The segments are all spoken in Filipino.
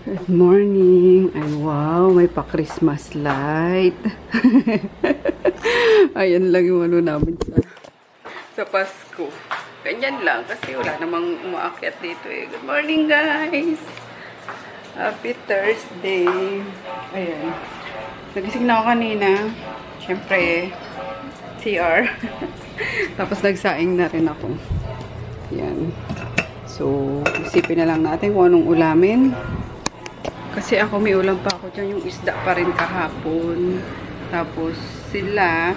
Good morning. Ay, wow, may pa-Christmas light. Ayan lang yung ano namin sa Pasko. Ganyan lang kasi wala namang umaakyat dito eh. Good morning, guys. Happy Thursday. Ayan. Nagising na ako kanina. Siyempre, CR. Tapos nagsaing na rin ako. Ayan. So, isipin na lang natin kung anong ulamin. Kasi ako may ulam pa ako dyan. Yung isda pa rin kahapon. Tapos sila,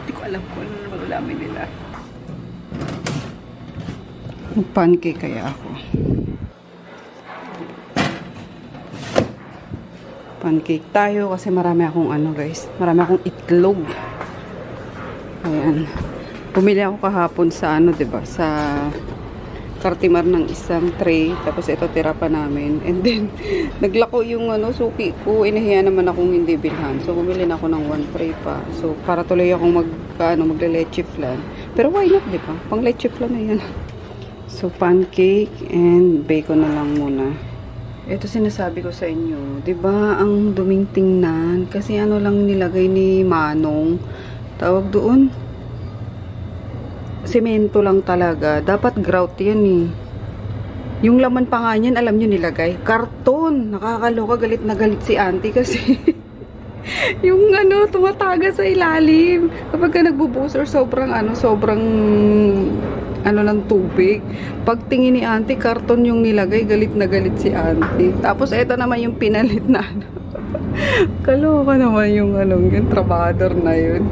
hindi ko alam kung ano naman ulamin nila. Pancake kaya ako. Pancake tayo kasi marami akong ano guys. Marami akong itlog. Ayan. Pumili ako kahapon sa ano, 'di ba? Sa Kartimar ng isang tray. Tapos ito tira pa namin. And then naglako yung ano, suki ko. Inahiya naman akong hindi bilhan. So bumili na ako ng 1 tray pa. So para tuloy akong magle-leche flan. Pero why not, 'di ba? Pang leche flan na 'yan. So pancake and bacon na lang muna. Ito sinasabi ko sa inyo, 'di ba? Ang duming tingnan kasi ano lang nilagay ni Manong. Tawag doon, semento lang talaga. Dapat grout yan eh. Yung laman pa nga niyan, alam nyo nilagay? Karton! Nakakaloka, galit na galit si auntie kasi yung ano, tumataga sa ilalim. Kapag ka nagbubuhos or sobrang ng tubig. Pag tingin ni auntie, karton yung nilagay, galit na galit si auntie. Tapos eto naman yung pinalit na ano. Kaloka naman yung trabador na yun.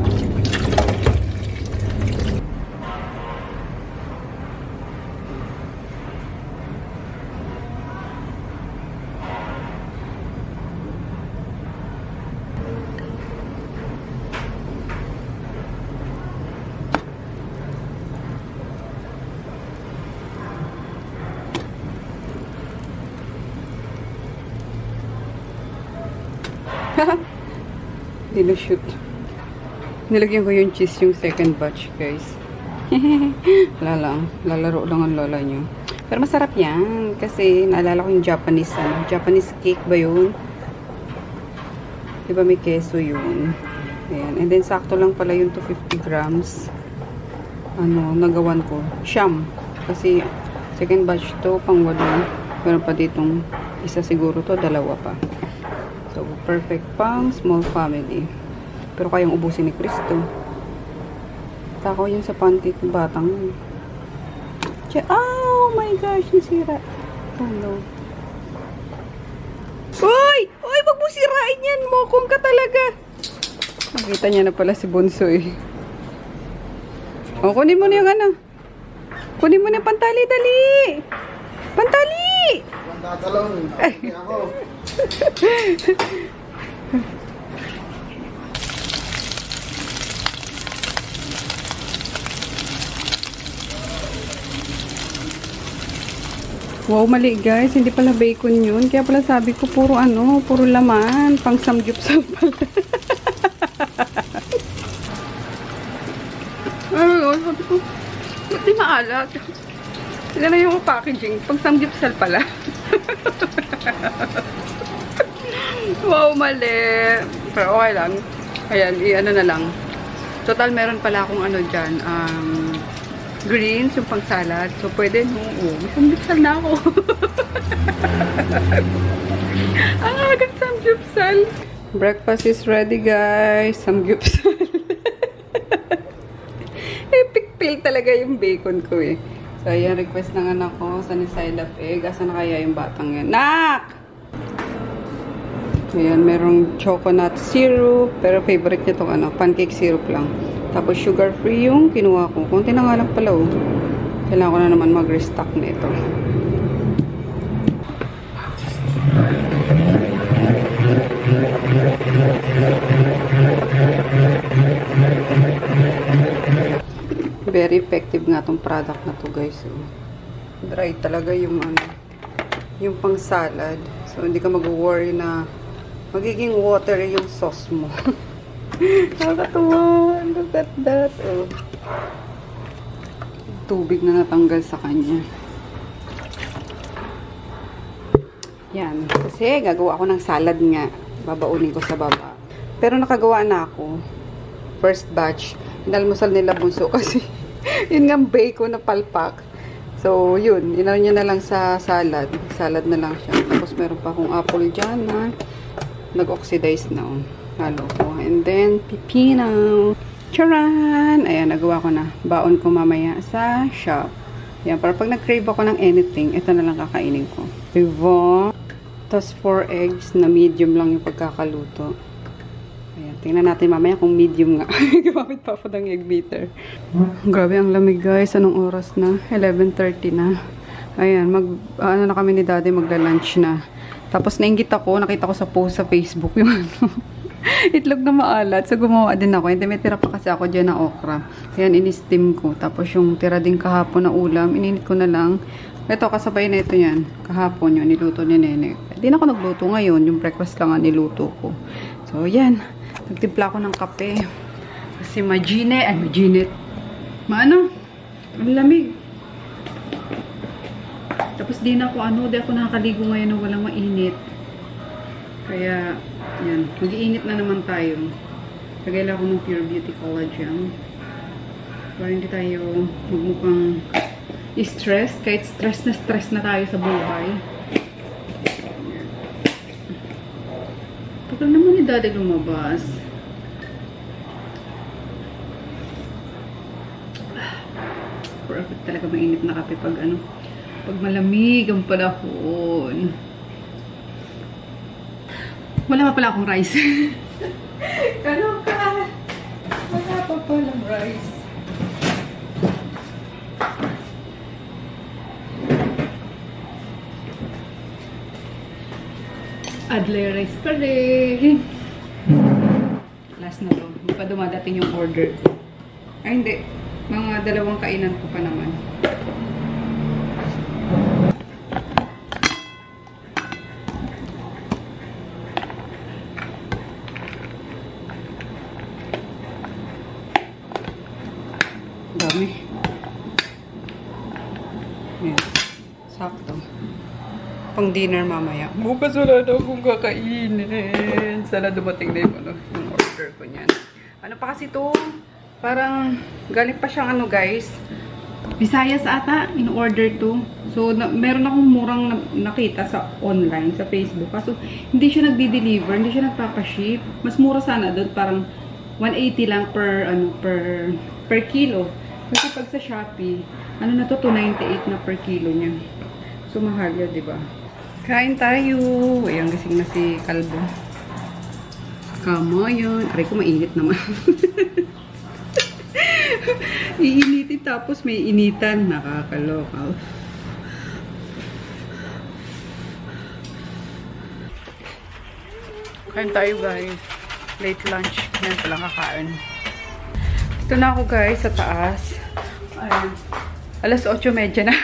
Dinushoot. Nilagyan ko yung cheese yung second batch, guys. Wala lang. Lalaro lang ang lola nyo. Pero masarap yan. Kasi naalala ko yung Japanese, Japanese cake ba yun? Diba may keso yun? Ayan. And then sakto lang pala yung 250 grams. Nagawan ko. Siyam. Kasi second batch to, pang 8. Meron pa ditong isa siguro to, 2 pa. So, perfect pang small family. Pero kayang ubusin ni Cristo. Tako yun sa pancake ng batang. Oh my gosh, nasira. Oh no. Uy! Uy, wag mo sirain yan. Mokong ka talaga. Nakita niya na pala si Bonsoy. O, kunin mo na yung ano. Kunin mo na yung pantali, dali. Pantali! Pantatalong. Ako. Wow, mali guys. Hindi pala bacon yun. Kaya pala sabi ko puro laman. Pang samgyupsal pala. Ay, sabi ko, ba't di maalat? Sila na yung packaging. Pang samgyupsal pala. Wow, mali. Pero okay lang. Ayan, i-ano na lang. Total, meron pala akong dyan. Greens, yung pang salad. So, pwede, samgyupsal na ako. Samgyupsal. Breakfast is ready, guys. Samgyupsal. Epic fail talaga yung bacon ko eh. So, ayan, request ng anak ko. Sunny side up egg. Asa na kaya yung batang yan? Nak! Ayan, merong coconut syrup. Pero favorite niya itong pancake syrup lang. Tapos sugar-free yung kinuha ko. Kunti na nga lang pala oh. Kailangan ko na naman mag-restock na ito. Very effective nga itong product na to guys. Dry talaga yung yung pang salad. So hindi ka mag-worry na magiging watery yung sauce mo. Nakakatuwa. Look at that. Oh. Tubig na natanggal sa kanya. Yan. Kasi gagawa ako ng salad nga. Babaunin ko sa baba. Pero nakagawa na ako. First batch. Inalmusal nila bunso kasi yun nga bacon na palpak. So, yun. Inano niya na lang sa salad. Salad na lang siya. Tapos meron pa akong apple dyan na nag-oxidize na. Halo ko. And then, pipino. Charan! Ayan, nagawa ko na. Baon ko mamaya sa shop. Ayan, para pag nag-crave ako ng anything, ito na lang kakainin ko. Diba? Tapos 4 eggs na medium lang yung pagkakaluto. Ayan, tingnan natin mamaya kung medium nga. Gumamit pa ako ng egg beater. Grabe ang lamig guys. Anong oras na? 11:30 na. Ayan, ano na kami ni daddy, magla-lunch na. Tapos nainggit ako, nakita ko sa post sa Facebook yung ano. Itlog na maalat. So, gumawa din ako. Hindi, may tira pa kasi ako dyan na okra. Ayan, in-steam ko. Tapos, yung tira din kahapon na ulam, ininit ko na lang. Ito, kasabay na ito yan. Kahapon yun, niluto ni Nene. Hindi na ako nagluto ngayon. Yung breakfast lang ang niluto ko. So, yan. Nagtimpla ako ng kape. Kasi maginit. Maano? Ang lamig. Tapos, di na ako, di ako nakakaligo ngayon na walang mainit. Kaya, yan. Mag-iinit na naman tayo. Lagay lang ako ng Pure Beauty Collagen. Para hindi tayo magmukhang stress. Kahit stress na tayo sa buhay. Tagal naman ni daddy lumabas. Perfect talaga mainit na kape pag pag malamig ang panahon. Wala pa pala akong rice. Kaloka! Wala pa palang rice. Adler rice pa rin. Last na to. Hindi pa dumadating yung order. Ay, hindi. Mga 2 kainan ko pa naman. Dami. Yan. Sakto. Pang dinner mamaya. Bukas wala na akong kakainin. Sana dumating na yung order ko niyan. Ano pa kasi to? Parang galing pa siyang guys. Visayas ata in-order to. So, meron akong murang nakita sa online, sa Facebook. Kaso, hindi siya nagdi-deliver. Hindi siya nagpapaship. Mas mura sana doon. Parang 180 lang per kilo. Kasi pag sa Shopee, na to, 298 na per kilo niya. So, mahal yun, diba? Kain tayo. Ayan, gising na si Kalbo. Kamo yun. Aray ko, mainit naman. Iinitin tapos may initan. Nakakaloka. Kain tayo, guys. Late lunch. Ngayon palang kakain. Ito na ako, guys, sa taas. Ayan. Alas 8:30 na.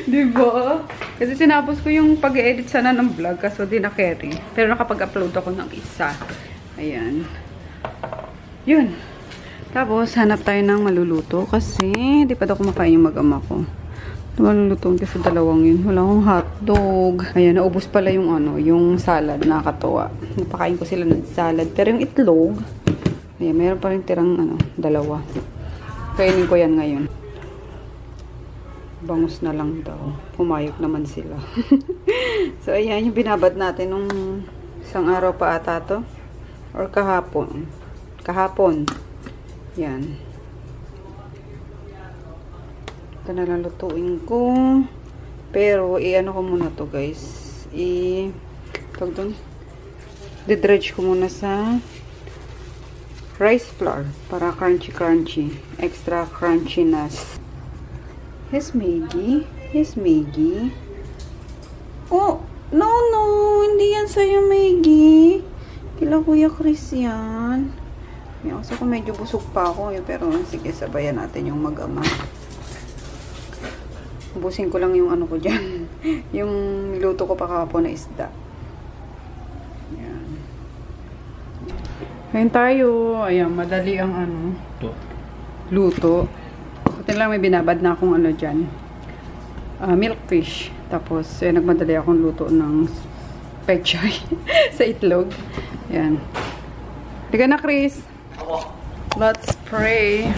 Diba? Kasi tinapos ko yung pag-edit sana ng vlog kaso di na-carry. Pero nakapag-upload ako ng isa. Ayan. Yun. Tapos, hanap tayo ng maluluto kasi di pa daw kumakain yung mag-ama ko. Malulutuin kasi 2 yun. Wala akong hotdog. Ayan, naubos pala yung yung salad. Nakakatawa. Napakain ko sila ng salad. Pero yung itlog, ayan, mayroon pa rin tirang 2. Kainin ko yan ngayon. Bangus na lang daw. Pumayok naman sila. So, ayan, yung binabad natin nung isang araw pa ata to. Or kahapon. Kahapon. Yan. Ito na lang lutuin ko. Pero, i-ano ko muna to, guys. Tawag doon. Didredge ko muna sa rice flour. Para crunchy-crunchy. Extra crunchiness. Yes, Maggie. Yes, Maggie. Oh, no. Hindi yan sa'yo, Maggie. Kila Kuya Chris yan. Kasi kung medyo busog pa ako. Pero sige, sabayan natin yung mag-ama. Ubusin ko lang yung ko dyan. Yung niluto ko pa kahapon na isda. Yan. Kain tayo. Ayan, madali ang luto. Buti lang may binabad na akong dyan. milkfish. Tapos, nagmadali akong luto ng pechay sa itlog. Yan. Liga na, Chris. Let's pray.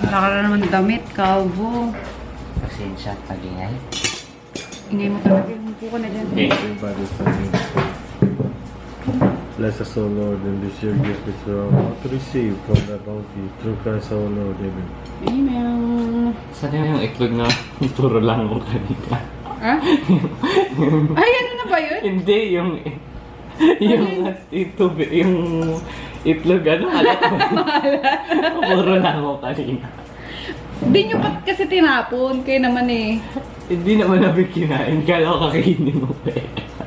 Nakara naman damit, kalbo. Pasensya, pag-ingay. Ingay mo talaga. Hupo ka na dyan. Everybody thanks. Bless us, O Lord, and this your gift which we are about to receive from the bounty through Christ our Lord. Amen. Amen. Saan yung itlog na puro lang mo kanina? Ha? Ay, ano na ba yun? Hindi, yung itlog, ano, alat mo. Puro lang mo kanina. Hindi nyo kasi tinapon. Kayo naman eh. Hindi naman namin kinain. Kala ko kakainin mo pa eh.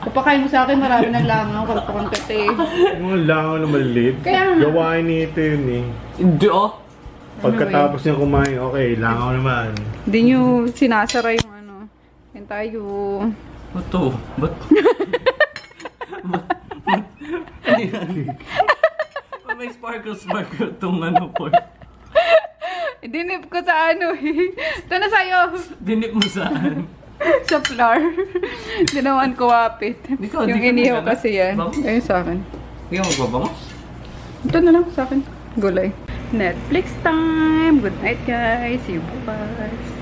Kapakain mo sa akin, marami ng langaw. Kalpakan ka te. Mga langaw na maliit. Kaya nga. Gawain nito yun eh. Hindi oh. Pagkatapos niya kumain, okay, langaw naman. Hindi nyo sinasara yung ano. Yan tayo. Ito, ba't? May sparkle itong ano po. Dinip ko sa ano eh. Ito na sa'yo. Dinip mo saan? Sa flour. Dinawan ko wapit. Ikaw, Yung di ka inihaw magana? kasi yan. Bangos? Ayun sa akin. Hindi ka magbabangos? Ito na lang sa akin. Gulay. Netflix time. Good night guys. See you bukas.